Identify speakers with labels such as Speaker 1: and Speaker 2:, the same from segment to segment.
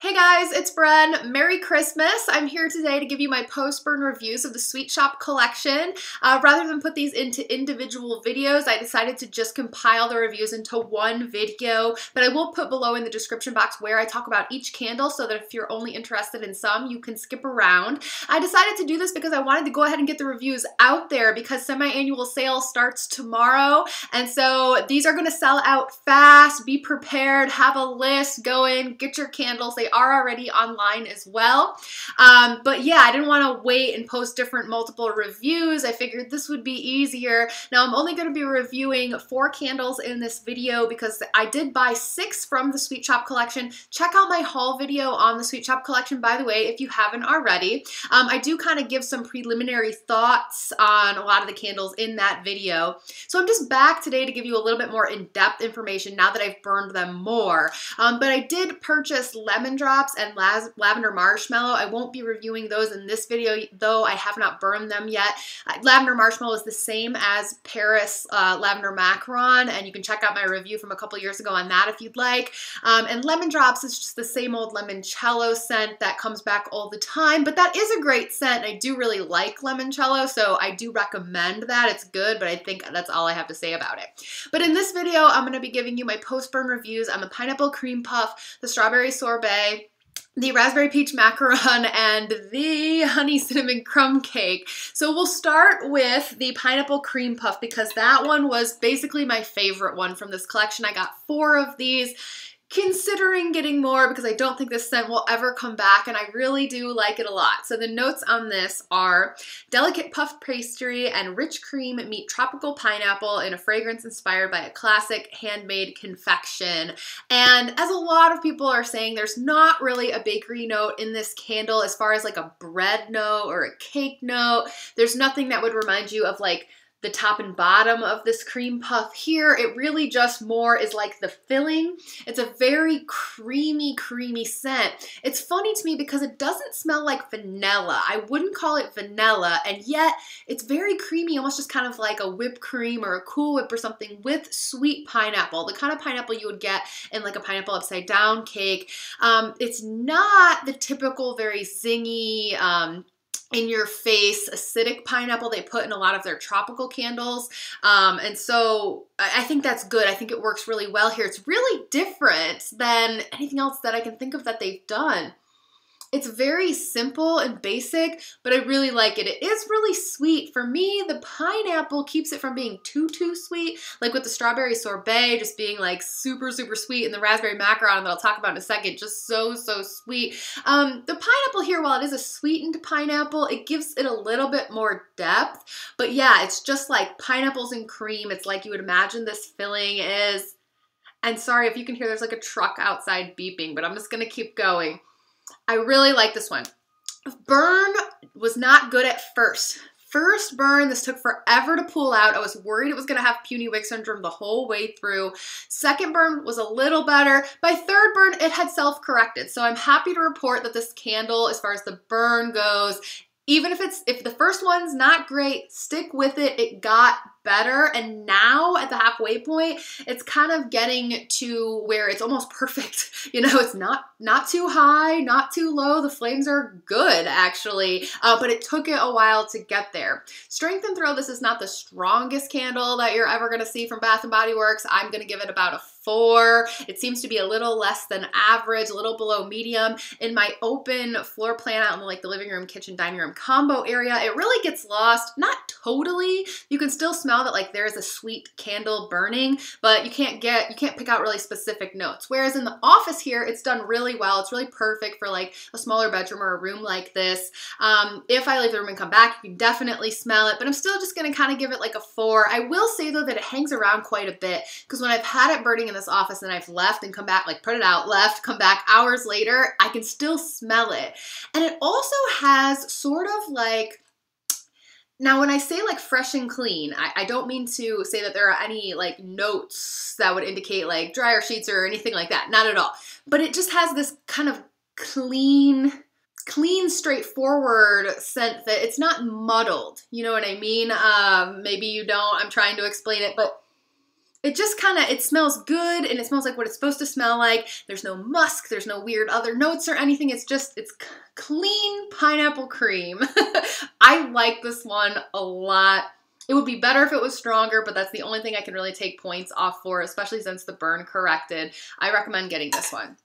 Speaker 1: Hey guys, it's Bren. Merry Christmas. I'm here today to give you my post-burn reviews of the Sweet Shop collection. Rather than put these into individual videos, I decided to just compile the reviews into one video, but I will put below in the description box where I talk about each candle so that if you're only interested in some, you can skip around. I decided to do this because I wanted to go ahead and get the reviews out there because semi-annual sale starts tomorrow, and so these are going to sell out fast. Be prepared, have a list, go in, get your candles. They are already online as well. But yeah, I didn't want to wait and post different multiple reviews. I figured this would be easier. Now I'm only going to be reviewing 4 candles in this video because I did buy 6 from the Sweet Shop collection. Check out my haul video on the Sweet Shop collection, by the way, if you haven't already. I do kind of give some preliminary thoughts on a lot of the candles in that video. So I'm just back today to give you a little bit more in-depth information now that I've burned them more. But I did purchase lemon drops and lavender marshmallow. I won't be reviewing those in this video, though I have not burned them yet. Lavender marshmallow is the same as Paris lavender macaron, and you can check out my review from a couple years ago on that if you'd like. And lemon drops is just the same old limoncello scent that comes back all the time, but that is a great scent. I do really like limoncello, so I do recommend that. It's good, but I think that's all I have to say about it. But in this video, I'm going to be giving you my post-burn reviews on the pineapple cream puff, the strawberry sorbet, the raspberry peach macaron, and the honey cinnamon crumb cake. So we'll start with the pineapple cream puff because that one was basically my favorite one from this collection. I got 4 of these, considering getting more because I don't think this scent will ever come back, and I really do like it a lot. So the notes on this are delicate puff pastry and rich cream meet tropical pineapple in a fragrance inspired by a classic handmade confection. And as a lot of people are saying, there's not really a bakery note in this candle as far as like a bread note or a cake note. There's nothing that would remind you of like the top and bottom of this cream puff here. It really just more is like the filling. It's a very creamy scent. It's funny to me because it doesn't smell like vanilla. I wouldn't call it vanilla, and yet it's very creamy, almost just kind of like a whipped cream or a Cool Whip or something with sweet pineapple, the kind of pineapple you would get in like a pineapple upside down cake. It's not the typical very zingy, in your face acidic pineapple they put in a lot of their tropical candles. And so I think that's good. I think it works really well here. It's really different than anything else that I can think of that they've done. It's very simple and basic, but I really like it. It is really sweet. For me, the pineapple keeps it from being too sweet, like with the strawberry sorbet just being like super sweet, and the raspberry macaron that I'll talk about in a second, just so sweet. The pineapple here, while it is a sweetened pineapple, it gives it a little bit more depth, but yeah, it's just like pineapples and cream. It's like you would imagine this filling is. And sorry if you can hear there's like a truck outside beeping, but I'm just gonna keep going. I really like this one. Burn was not good at first. First burn, this took forever to pull out. I was worried it was going to have puny wick syndrome the whole way through. Second burn was a little better. By third burn, it had self-corrected. So I'm happy to report that this candle, as far as the burn goes, even if the first one's not great, stick with it. It got better, and now at the halfway point, it's kind of getting to where it's almost perfect. You know, it's not too high, not too low. The flames are good, actually, but it took it a while to get there. Strength and Thrill, this is not the strongest candle that you're ever going to see from Bath & Body Works. I'm going to give it about a 4. It seems to be a little less than average, a little below medium. In my open floor plan out in like the living room, kitchen, dining room combo area, it really gets lost. Not totally. You can still smell that like there's a sweet candle burning, but you can't pick out really specific notes. Whereas in the office here, it's done really well. It's really perfect for like a smaller bedroom or a room like this. If I leave the room and come back, you can definitely smell it, but I'm still just going to kind of give it like a 4. I will say though that it hangs around quite a bit because when I've had it burning in this office and I've left and come back, like put it out, left, come back hours later, I can still smell it. And it also has sort of like, now, when I say like fresh and clean, I don't mean to say that there are any like notes that would indicate like dryer sheets or anything like that. Not at all. But it just has this kind of clean, straightforward scent that it's not muddled. You know what I mean? Maybe you don't. I'm trying to explain it, but it just kind of, it smells good and it smells like what it's supposed to smell like. There's no musk, there's no weird other notes or anything. It's just, it's clean pineapple cream. I like this one a lot. It would be better if it was stronger, but that's the only thing I can really take points off for, especially since the burn corrected. I recommend getting this one.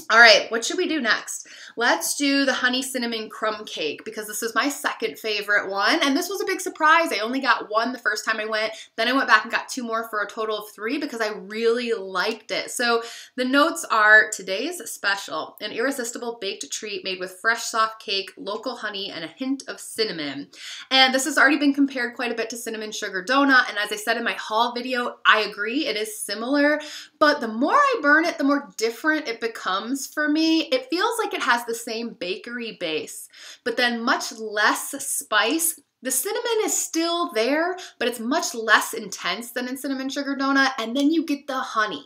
Speaker 1: All right, what should we do next? Let's do the honey cinnamon crumb cake because this is my second favorite one. And this was a big surprise. I only got one the first time I went. Then I went back and got 2 more for a total of 3 because I really liked it. So the notes are today's special, an irresistible baked treat made with fresh soft cake, local honey, and a hint of cinnamon. And this has already been compared quite a bit to cinnamon sugar donut. And as I said in my haul video, I agree, it is similar. But the more I burn it, the more different it becomes for me. It feels like it has the same bakery base, but then much less spice. The cinnamon is still there, but it's much less intense than in cinnamon sugar donut. And then you get the honey.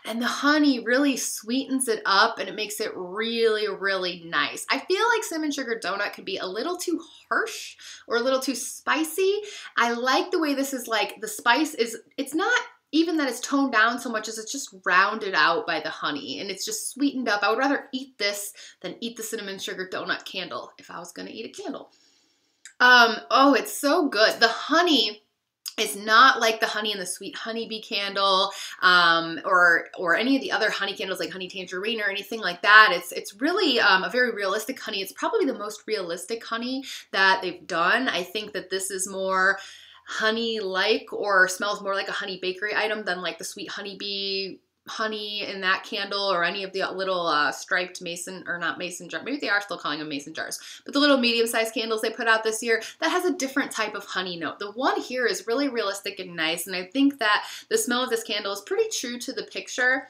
Speaker 1: And the honey really sweetens it up and it makes it really, really nice. I feel like cinnamon sugar donut could be a little too harsh or a little too spicy. I like the way this is like, the spice is, it's not even that it's toned down so much as it's just rounded out by the honey and it's just sweetened up. I would rather eat this than eat the cinnamon sugar donut candle if I was gonna eat a candle. Oh, it's so good. The honey is not like the honey in the sweet honeybee candle or any of the other honey candles like honey tangerine or anything like that. It's really a very realistic honey. It's probably the most realistic honey that they've done. I think that this is more honey-like or smells more like a honey bakery item than like the sweet honeybee honey in that candle or any of the little striped mason, or not mason jar, maybe they are still calling them mason jars, but the little medium-sized candles they put out this year, that has a different type of honey note. The one here is really realistic and nice, and I think that the smell of this candle is pretty true to the picture.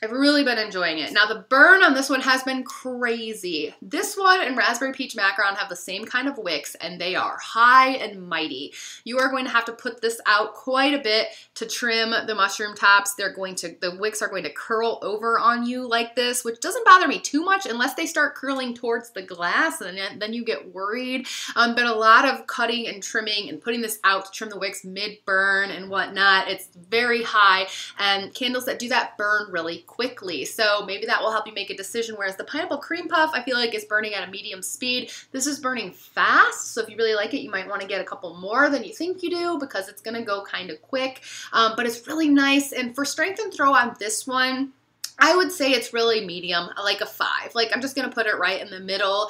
Speaker 1: I've really been enjoying it. Now the burn on this one has been crazy. This one and Raspberry Peach Macaron have the same kind of wicks and they are high and mighty. You are going to have to put this out quite a bit to trim the mushroom tops. The wicks are going to curl over on you like this, which doesn't bother me too much unless they start curling towards the glass and then you get worried. But a lot of cutting and trimming and putting this out to trim the wicks mid-burn and whatnot. It's very high and candles that do that burn really quickly. So maybe that will help you make a decision. Whereas the pineapple cream puff, I feel like is burning at a medium speed. This is burning fast. So if you really like it, you might want to get a couple more than you think you do because it's going to go kind of quick. But it's really nice. And for strength and throw on this one, I would say it's really medium, like a 5. Like I'm just going to put it right in the middle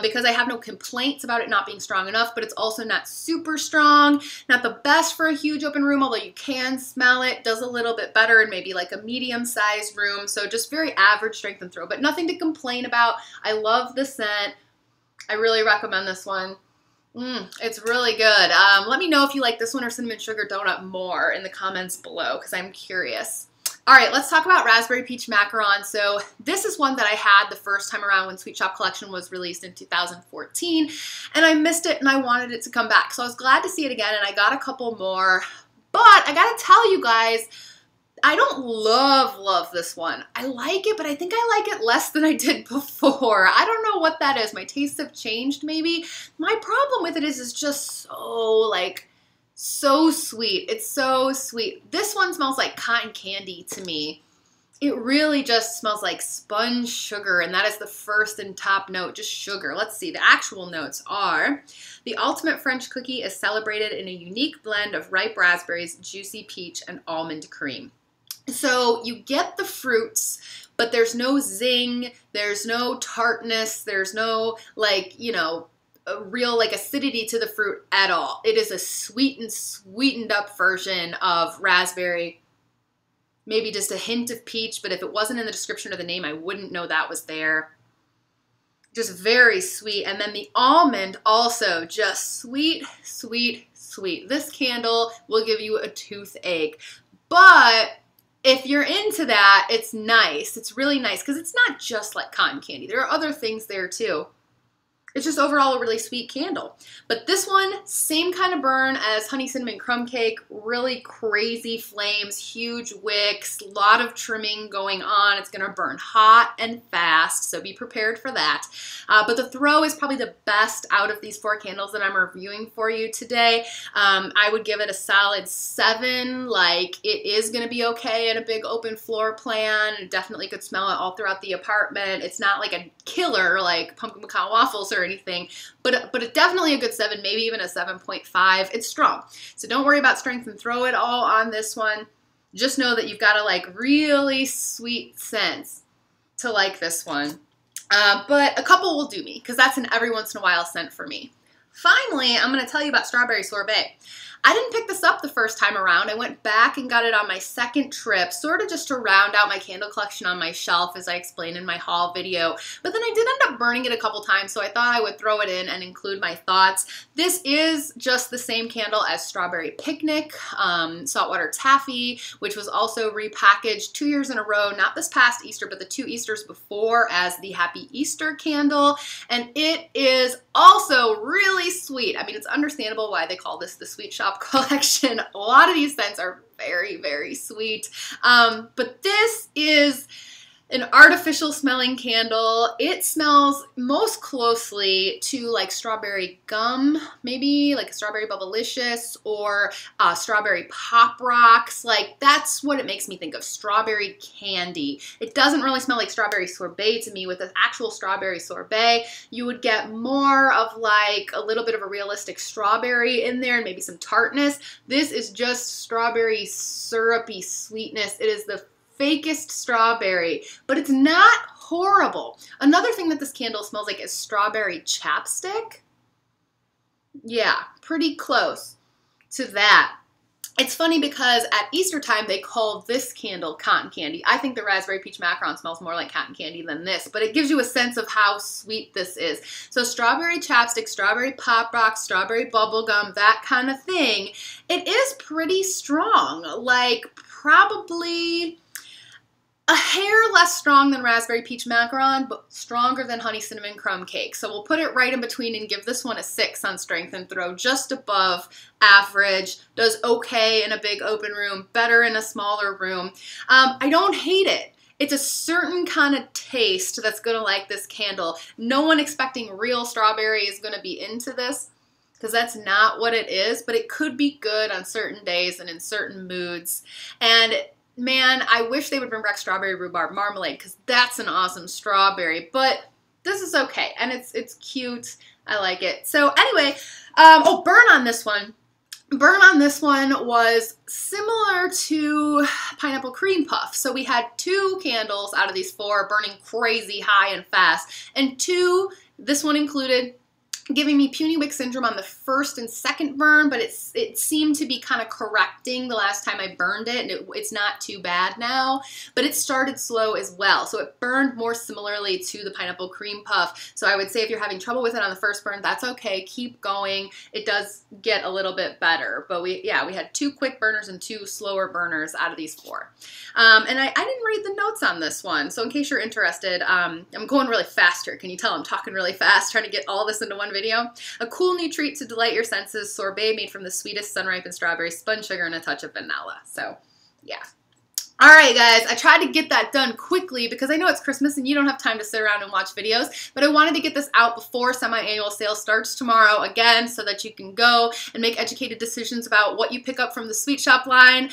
Speaker 1: because I have no complaints about it not being strong enough, but it's also not super strong. Not the best for a huge open room, although you can smell it. Does a little bit better in maybe like a medium-sized room. So just very average strength and throw, but nothing to complain about. I love the scent. I really recommend this one. It's really good. Let me know if you like this one or cinnamon sugar donut more in the comments below because I'm curious. All right, let's talk about Raspberry Peach Macaron. So this is one that I had the first time around when Sweet Shop Collection was released in 2014, and I missed it and I wanted it to come back. So I was glad to see it again, and I got a couple more. But I gotta tell you guys, I don't love this one. I like it, but I think I like it less than I did before. I don't know what that is. My tastes have changed maybe. My problem with it is it's just so sweet. It's so sweet. This one smells like cotton candy to me. It really just smells like sponge sugar, and that is the first and top note, just sugar. Let's see, the actual notes are, the ultimate French cookie is celebrated in a unique blend of ripe raspberries, juicy peach, and almond cream. So you get the fruits, but there's no zing, there's no tartness, there's no a real acidity to the fruit at all. It is a sweetened up version of raspberry, maybe just a hint of peach, but if it wasn't in the description of the name, I wouldn't know that was there. Just very sweet. And then the almond also just sweet. This candle will give you a toothache, but if you're into that, it's nice. It's really nice because it's not just like cotton candy. There are other things there too. It's just overall a really sweet candle. But this one, same kind of burn as Honey Cinnamon Crumb Cake, really crazy flames, huge wicks, a lot of trimming going on. It's gonna burn hot and fast, so be prepared for that. But the throw is probably the best out of these 4 candles that I'm reviewing for you today. I would give it a solid 7. Like, it is gonna be okay in a big open floor plan. You definitely could smell it all throughout the apartment. It's not like a killer like pumpkin pecan waffles or anything, but it's definitely a good 7, maybe even a 7.5. It's strong. So don't worry about strength and throw it all on this one. Just know that you've got a like really sweet scent to like this one. But a couple will do me because that's an every once in a while scent for me. Finally, I'm going to tell you about Strawberry Sorbet. I didn't pick this up the first time around. I went back and got it on my second trip, sort of just to round out my candle collection on my shelf, as I explained in my haul video. But then I did end up burning it a couple times, so I thought I would throw it in and include my thoughts. This is just the same candle as Strawberry Picnic, Saltwater Taffy, which was also repackaged 2 years in a row, not this past Easter, but the 2 Easters before as the Happy Easter candle. And it is also really sweet. I mean, it's understandable why they call this the Sweet Shop collection. A lot of these scents are very, very sweet. But this is an artificial smelling candle. It smells most closely to like strawberry gum, maybe like a strawberry bubblicious or strawberry pop rocks. Like, that's what it makes me think of, strawberry candy. It doesn't really smell like strawberry sorbet to me. With the actual strawberry sorbet, you would get more of like a little bit of a realistic strawberry in there and maybe some tartness. This is just strawberry syrupy sweetness. It is the fakest strawberry, but it's not horrible. Another thing that this candle smells like is strawberry chapstick. Yeah, pretty close to that. It's funny because at Easter time, they call this candle cotton candy. I think the Raspberry Peach Macaron smells more like cotton candy than this, but it gives you a sense of how sweet this is. So strawberry chapstick, strawberry pop rock, strawberry bubblegum, that kind of thing. It is pretty strong, like probably a hair less strong than Raspberry Peach Macaron, but stronger than Honey Cinnamon Crumb Cake. So we'll put it right in between and give this one a 6 on strength and throw, just above average. Does okay in a big open room, better in a smaller room. I don't hate it. It's a certain kind of taste that's gonna like this candle. No one expecting real strawberry is gonna be into this, because that's not what it is, but it could be good on certain days and in certain moods. And man, I wish they would bring back strawberry rhubarb marmalade, because that's an awesome strawberry, but this is okay, and it's cute. I like it. So anyway, oh, burn on this one. Burn on this one was similar to Pineapple Cream Puff. So we had 2 candles out of these 4 burning crazy high and fast, and 2, this one included, giving me puny wick syndrome on the first and second burn, but it seemed to be kind of correcting the last time I burned it, and it's not too bad now, but it started slow as well. So it burned more similarly to the Pineapple Cream Puff. So I would say if you're having trouble with it on the first burn, that's okay, keep going. It does get a little bit better, but we had 2 quick burners and 2 slower burners out of these 4. And I didn't read the notes on this one, so in case you're interested, I'm going really fast here. Can you tell I'm talking really fast, trying to get all this into one video? A cool new treat to delight your senses, sorbet made from the sweetest sun-ripened strawberry, spun sugar, and a touch of vanilla. So, yeah. All right, guys, I tried to get that done quickly because I know it's Christmas and you don't have time to sit around and watch videos, but I wanted to get this out before semi-annual sale starts tomorrow again so that you can go and make educated decisions about what you pick up from the Sweet Shop line.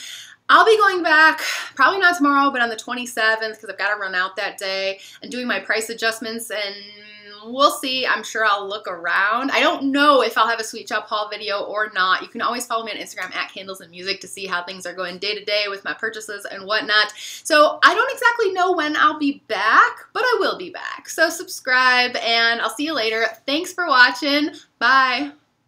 Speaker 1: I'll be going back, probably not tomorrow, but on the 27th because I've got to run out that day and doing my price adjustments, and we'll see. I'm sure I'll look around. I don't know if I'll have a Sweet Shop haul video or not. You can always follow me on Instagram at Candles and Music to see how things are going day to day with my purchases and whatnot. So I don't exactly know when I'll be back, but I will be back. So subscribe and I'll see you later. Thanks for watching. Bye.